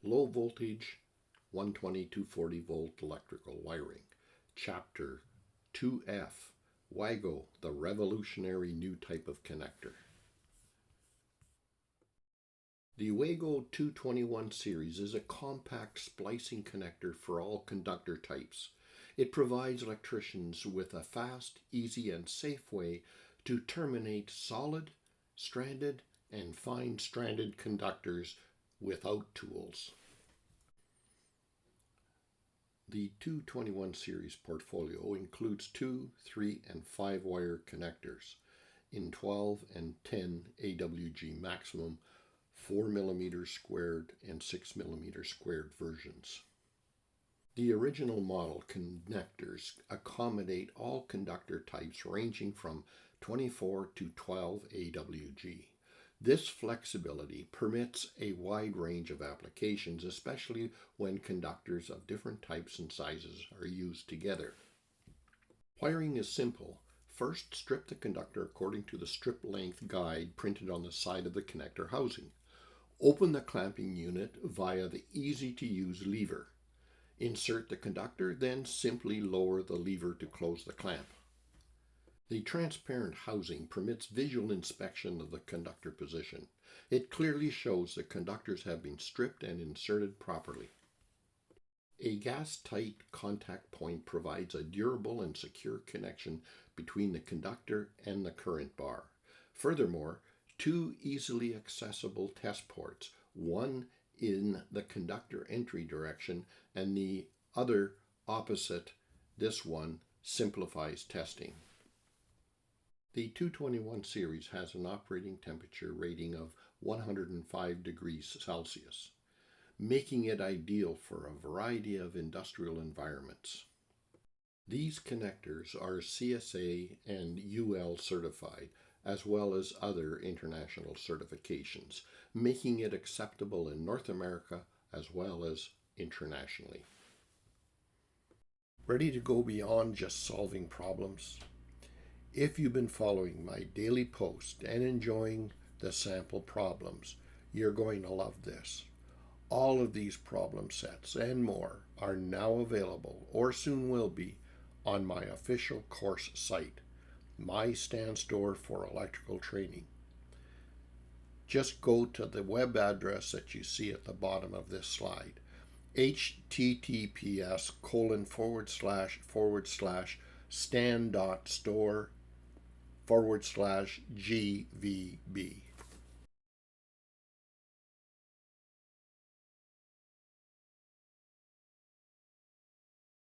Low voltage 120-240 volt electrical wiring. Chapter 2F, Wago, the revolutionary new type of connector. The Wago 221 series is a compact splicing connector for all conductor types. It provides electricians with a fast, easy, and safe way to terminate solid, stranded, and fine stranded conductors without tools. The 221 series portfolio includes 2, 3, and 5 wire connectors in 12 and 10 AWG maximum, 4 mm squared and 6 mm squared versions. The original model connectors accommodate all conductor types ranging from 24 to 12 AWG. This flexibility permits a wide range of applications, especially when conductors of different types and sizes are used together. Wiring is simple. First, strip the conductor according to the strip length guide printed on the side of the connector housing. Open the clamping unit via the easy-to-use lever. Insert the conductor, then simply lower the lever to close the clamp. The transparent housing permits visual inspection of the conductor position. It clearly shows the conductors have been stripped and inserted properly. A gas-tight contact point provides a durable and secure connection between the conductor and the current bar. Furthermore, 2 easily accessible test ports, one in the conductor entry direction and the other opposite this one, simplifies testing. The 221 series has an operating temperature rating of 105 degrees Celsius, making it ideal for a variety of industrial environments. These connectors are CSA and UL certified, as well as other international certifications, making it acceptable in North America as well as internationally. Ready to go beyond just solving problems? If you've been following my daily post and enjoying the sample problems, you're going to love this. All of these problem sets and more are now available, or soon will be, on my official course site, my stand store for electrical training. Just go to the web address that you see at the bottom of this slide, https://stand.store/GVB.